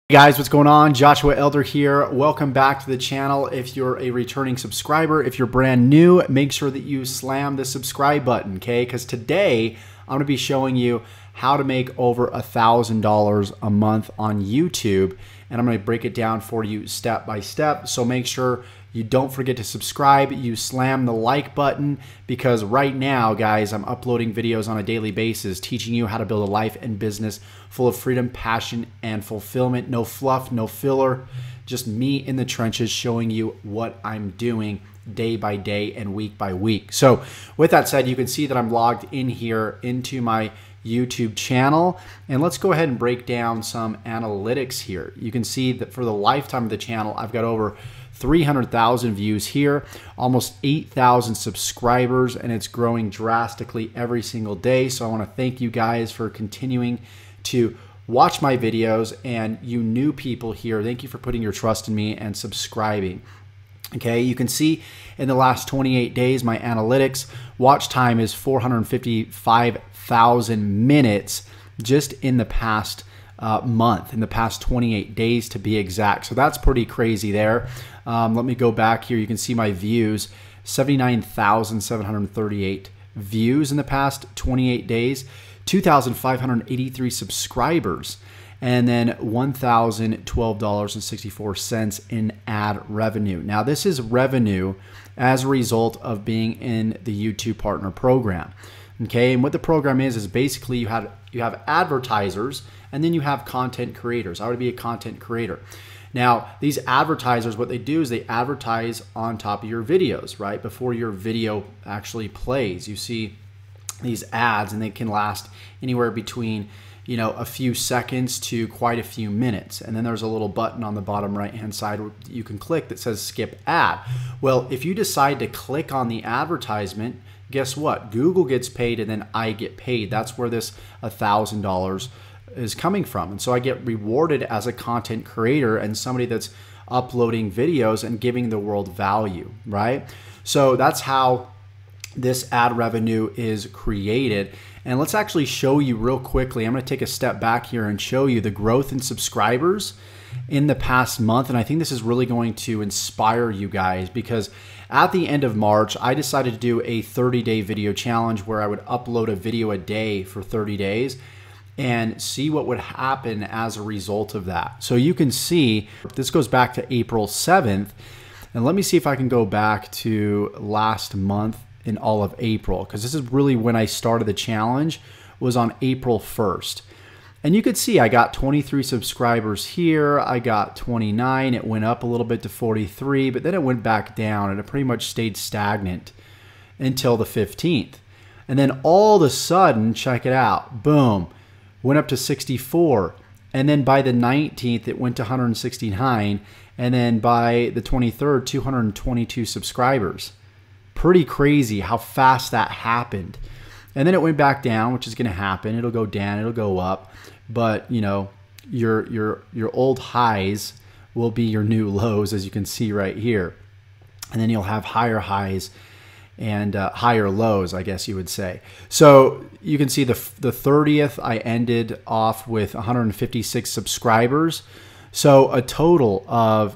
Hey guys, what's going on? Joshua Elder here. Welcome back to the channel. If you're a returning subscriber, if you're brand new, make sure that you slam the subscribe button, okay? Because today I'm going to be showing you how to make over $1,000 a month on YouTube, and I'm going to break it down for you step by step. So make sure you don't forget to subscribe. You slam the like button, because right now, guys, I'm uploading videos on a daily basis teaching you how to build a life and business full of freedom, passion, and fulfillment. No fluff, no filler, just me in the trenches showing you what I'm doing day by day and week by week. So with that said, you can see that I'm logged in here into my YouTube channel, and let's go ahead and break down some analytics here. You can see that for the lifetime of the channel, I've got over 300,000 views here, almost 8,000 subscribers, and it's growing drastically every single day. So I want to thank you guys for continuing to watch my videos, and you new people here, thank you for putting your trust in me and subscribing. Okay, you can see in the last 28 days, my analytics watch time is 455,000 minutes just in the past month, in the past 28 days to be exact. So that's pretty crazy there. Let me go back here. You can see my views, 79,738 views in the past 28 days, 2,583 subscribers, and then $1,012.64 in ad revenue. Now, this is revenue as a result of being in the YouTube Partner Program. Okay, and what the program is basically you have advertisers, and then you have content creators. I would be a content creator. Now, these advertisers, what they do is they advertise on top of your videos, right? Before your video actually plays, you see these ads, and they can last anywhere between, you know, a few seconds to quite a few minutes. And then there's a little button on the bottom right-hand side where you can click that says skip ad. Well, if you decide to click on the advertisement, guess what? Google gets paid, and then I get paid. That's where this $1,000 is coming from. And so I get rewarded as a content creator and somebody that's uploading videos and giving the world value, right? So that's how this ad revenue is created. And let's actually show you real quickly. I'm going to take a step back here and show you the growth in subscribers in the past month. And I think this is really going to inspire you guys, because at the end of March, I decided to do a 30-day video challenge where I would upload a video a day for 30 days and see what would happen as a result of that. So you can see this goes back to April 7th. And let me see if I can go back to last month in all of April, because this is really when I started the challenge, was on April 1st. And you could see I got 23 subscribers here. I got 29. It went up a little bit to 43, but then it went back down, and it pretty much stayed stagnant until the 15th. And then all of a sudden, check it out, boom, went up to 64. And then by the 19th, it went to 169. And then by the 23rd, 222 subscribers. Pretty crazy how fast that happened. And then it went back down, which is going to happen. It'll go down, it'll go up, but you know, your old highs will be your new lows, as you can see right here. And then you'll have higher highs and higher lows, I guess you would say. So you can see the 30th, I ended off with 156 subscribers. So a total of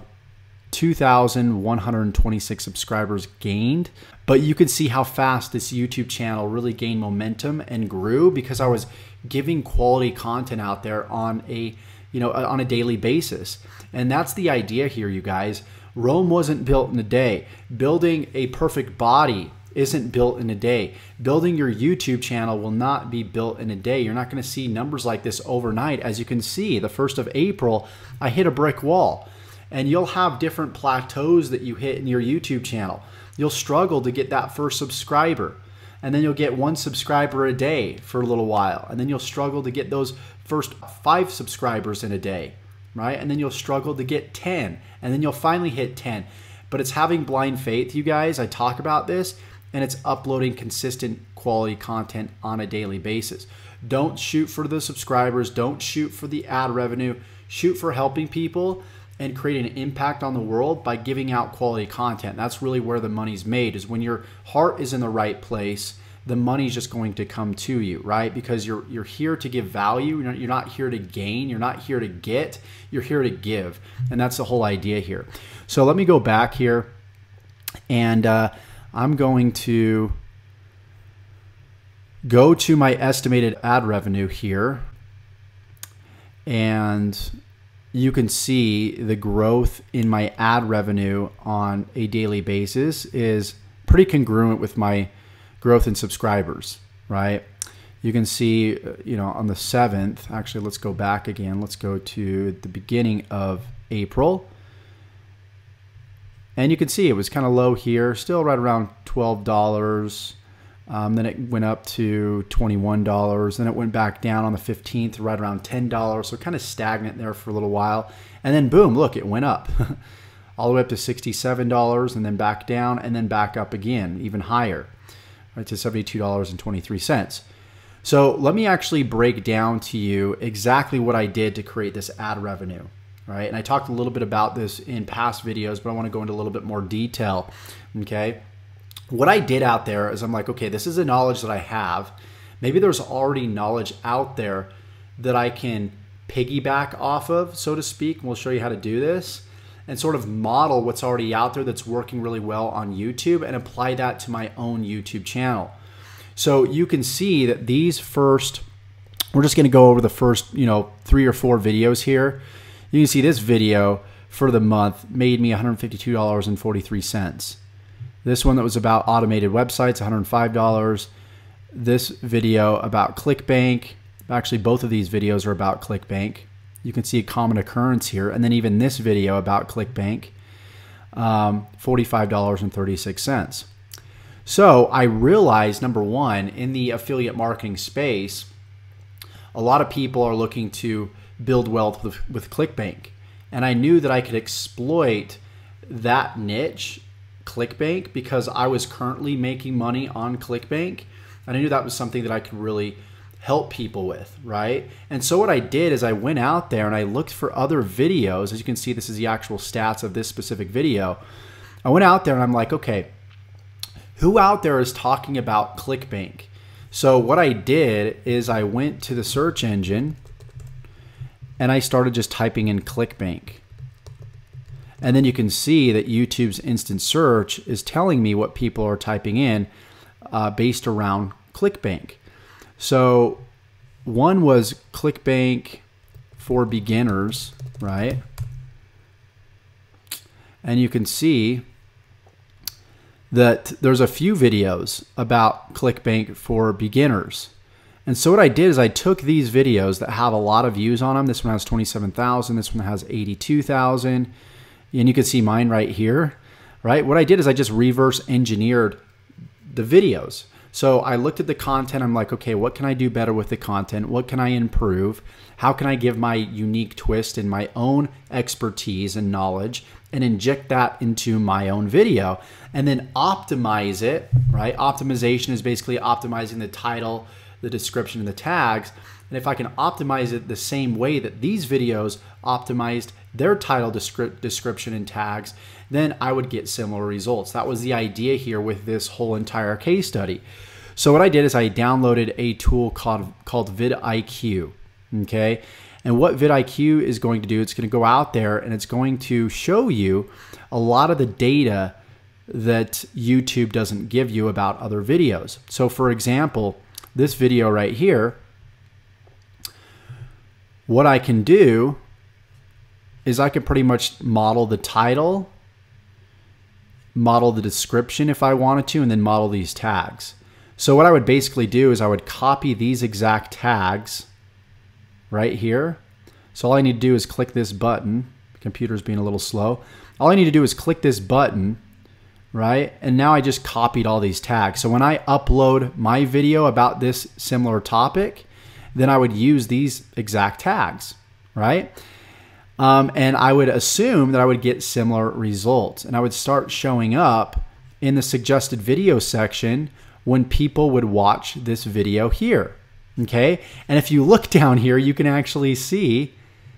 2,126 subscribers gained. But you can see how fast this YouTube channel really gained momentum and grew, because I was giving quality content out there on a, on a daily basis. And that's the idea here, you guys. Rome wasn't built in a day. Building a perfect body isn't built in a day. Building your YouTube channel will not be built in a day. You're not going to see numbers like this overnight. As you can see, the 1st of April, I hit a brick wall. And you'll have different plateaus that you hit in your YouTube channel. You'll struggle to get that first subscriber, and then you'll get 1 subscriber a day for a little while, and then you'll struggle to get those first 5 subscribers in a day, right? And then you'll struggle to get 10, and then you'll finally hit 10. But it's having blind faith, you guys. I talk about this, and it's uploading consistent quality content on a daily basis. Don't shoot for the subscribers. Don't shoot for the ad revenue. Shoot for helping people and create an impact on the world by giving out quality content. That's really where the money's made, is when your heart is in the right place, the money's just going to come to you, right? Because you're here to give value. You're not here to gain. You're not here to get. You're here to give. And that's the whole idea here. So let me go back here, and I'm going to go to my estimated ad revenue here, and you can see the growth in my ad revenue on a daily basis is pretty congruent with my growth in subscribers, right? You can see, on the 7th, actually, let's go back again. Let's go to the beginning of April. And you can see it was kind of low here, still right around $12. Then it went up to $21. Then it went back down on the 15th, right around $10. So kind of stagnant there for a little while. And then boom, look, it went up all the way up to $67, and then back down, and then back up again, even higher, right, to $72.23. So let me actually break down to you exactly what I did to create this ad revenue. Right? And I talked a little bit about this in past videos, but I want to go into a little bit more detail. Okay. What I did out there is I'm like, okay, this is the knowledge that I have. Maybe there's already knowledge out there that I can piggyback off of, so to speak. And we'll show you how to do this and sort of model what's already out there that's working really well on YouTube and apply that to my own YouTube channel. So you can see that these first, we're just going to go over the first, 3 or 4 videos here. You can see this video for the month made me $152.43. This one that was about automated websites, $105. This video about ClickBank, actually both of these videos are about ClickBank. You can see a common occurrence here. And then even this video about ClickBank, $45.36. So I realized, number one, in the affiliate marketing space, a lot of people are looking to build wealth with ClickBank. And I knew that I could exploit that niche, ClickBank, because I was currently making money on ClickBank. And I knew that was something that I could really help people with, right? And so what I did is I went out there and I looked for other videos. As you can see, this is the actual stats of this specific video. I went out there and I'm like, okay, who out there is talking about ClickBank? So what I did is I went to the search engine and I started just typing in ClickBank. And then you can see that YouTube's instant search is telling me what people are typing in based around ClickBank. So one was ClickBank for beginners, right? And you can see that there's a few videos about ClickBank for beginners. And so what I did is I took these videos that have a lot of views on them. This one has 27,000. This one has 82,000. And you can see mine right here, right? What I did is I just reverse engineered the videos. So I looked at the content. I'm like, okay, what can I do better with the content? What can I improve? How can I give my unique twist and my own expertise and knowledge and inject that into my own video and then optimize it, right? Optimization is basically optimizing the title, the description, and the tags. And if I can optimize it the same way that these videos optimized their title, description, and tags, then I would get similar results. That was the idea here with this whole entire case study. So what I did is I downloaded a tool called vidIQ, okay? And what vidIQ is going to do, it's going to go out there and it's going to show you a lot of the data that YouTube doesn't give you about other videos. So for example, this video right here, what I can do is I can pretty much model the title, model the description if I wanted to, and then model these tags. So what I would basically do is I would copy these exact tags right here. So all I need to do is click this button. The computer's being a little slow. All I need to do is click this button, right? And now I just copied all these tags. So when I upload my video about this similar topic, then I would use these exact tags, right? And I would assume that I would get similar results. And I would start showing up in the suggested video section when people would watch this video here, okay? And if you look down here, you can actually see,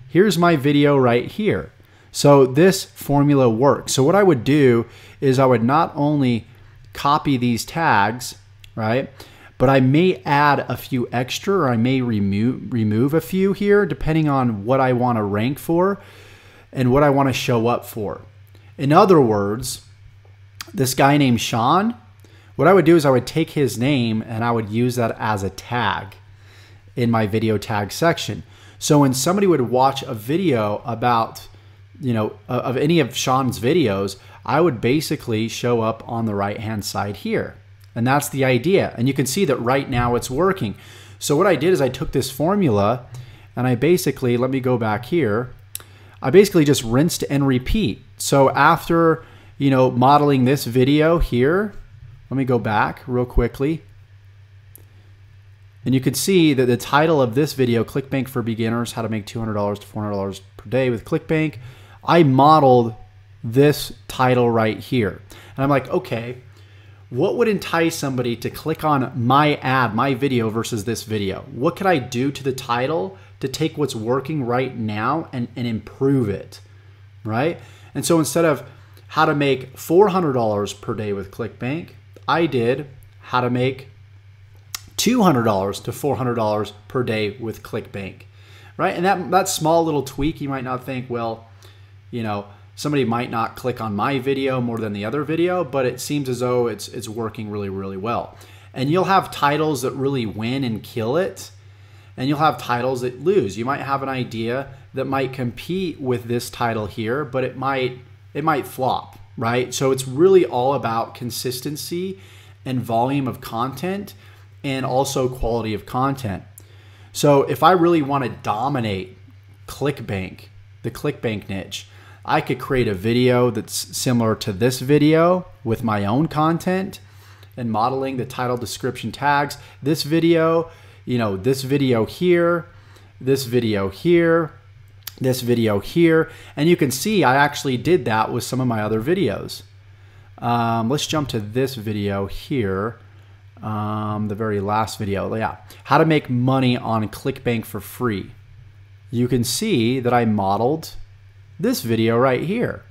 here's my video right here. So this formula works. So what I would do is I would not only copy these tags, right? but I may add a few extra, or I may remove a few here depending on what I want to rank for and what I want to show up for. In other words, this guy named Sean, what I would do is I would take his name and I would use that as a tag in my video tag section. So when somebody would watch a video about, of any of Sean's videos, I would basically show up on the right-hand side here. And that's the idea. And you can see that right now it's working. So what I did is I took this formula and I basically, let me go back here. I basically just rinsed and repeat. So after, modeling this video here, let me go back real quickly. And you can see that the title of this video, ClickBank for Beginners, how to make $200 to $400 per day with ClickBank. I modeled this title right here. And I'm like, okay, what would entice somebody to click on my ad, my video versus this video? What could I do to the title to take what's working right now and improve it, right? And so instead of how to make $400 per day with ClickBank, I did how to make $200 to $400 per day with ClickBank, right? And that small little tweak, you might not think, well, somebody might not click on my video more than the other video, but it seems as though it's working really, really well. And you'll have titles that really win and kill it, and you'll have titles that lose. You might have an idea that might compete with this title here, but it might flop, right? So it's really all about consistency and volume of content and also quality of content. So if I really want to dominate ClickBank, the ClickBank niche, I could create a video that's similar to this video with my own content and modeling the title, description, tags. This video, this video here, this video here, this video here. And you can see I actually did that with some of my other videos. Let's jump to this video here. The very last video, yeah. How to make money on ClickBank for free. You can see that I modeled this video right here.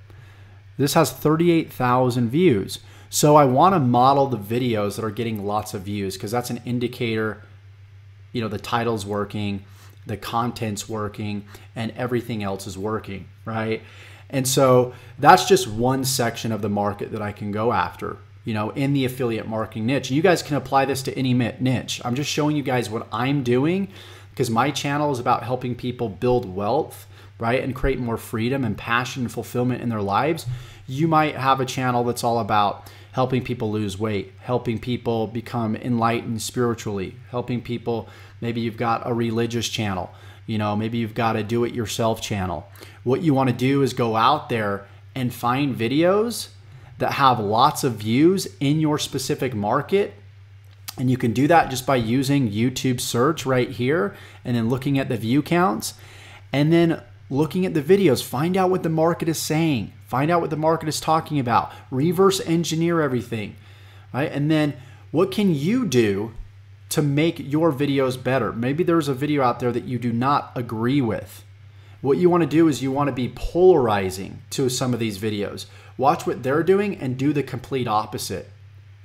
This has 38,000 views. So I want to model the videos that are getting lots of views because that's an indicator, the title's working, the content's working, and everything else is working, right? And so that's just one section of the market that I can go after, in the affiliate marketing niche. You guys can apply this to any niche. I'm just showing you guys what I'm doing because my channel is about helping people build wealth, right? And create more freedom and passion and fulfillment in their lives. You might have a channel that's all about helping people lose weight, helping people become enlightened spiritually, helping people, maybe you've got a religious channel, maybe you've got a do-it-yourself channel. What you want to do is go out there and find videos that have lots of views in your specific market. And you can do that just by using YouTube search right here and then looking at the view counts and then looking at the videos. Find out what the market is saying. Find out what the market is talking about. Reverse engineer everything, right? And then what can you do to make your videos better? Maybe there's a video out there that you do not agree with. What you want to do is you want to be polarizing to some of these videos. Watch what they're doing and do the complete opposite,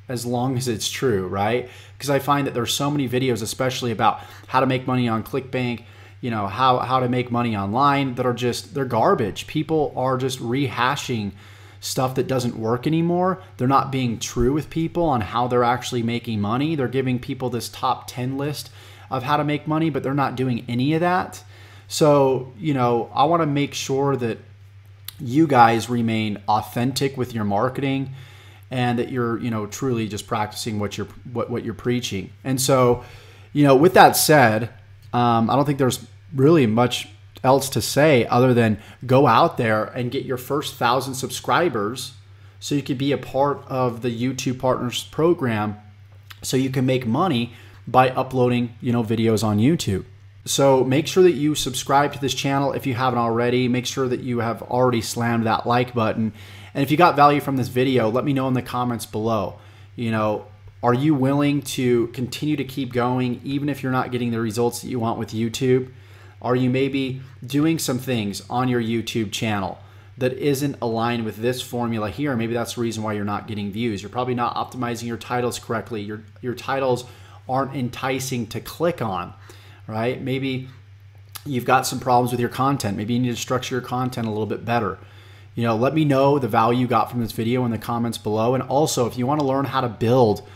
as long as it's true, right? Because I find that there's so many videos, especially about how to make money on ClickBank, how to make money online, that are they're garbage. People are just rehashing stuff that doesn't work anymore. They're not being true with people on how they're actually making money. They're giving people this top 10 list of how to make money, but they're not doing any of that. So, I want to make sure that you guys remain authentic with your marketing and that you're, truly just practicing what you're preaching. And so, with that said, I don't think there's really much else to say other than go out there and get your first 1,000 subscribers so you can be a part of the YouTube Partners program so you can make money by uploading, videos on YouTube. So make sure that you subscribe to this channel if you haven't already. Make sure that you have already slammed that like button. And if you got value from this video, let me know in the comments below. Are you willing to continue to keep going even if you're not getting the results that you want with YouTube? Are you maybe doing some things on your YouTube channel that isn't aligned with this formula here? Maybe that's the reason why you're not getting views. You're probably not optimizing your titles correctly. Your titles aren't enticing to click on, right? Maybe you've got some problems with your content. Maybe you need to structure your content a little bit better. You know, let me know the value you got from this video in the comments below. And also, if you want to learn how to build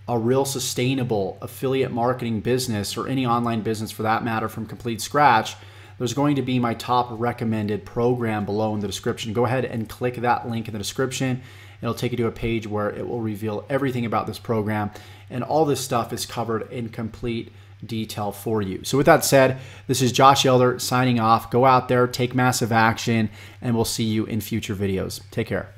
a real sustainable affiliate marketing business, or any online business for that matter, from complete scratch, there's going to be my top recommended program below in the description. Go ahead and click that link in the description. It'll take you to a page where it will reveal everything about this program, and all this stuff is covered in complete detail for you. So with that said, this is Josh Elder signing off. Go out there, take massive action, and we'll see you in future videos. Take care.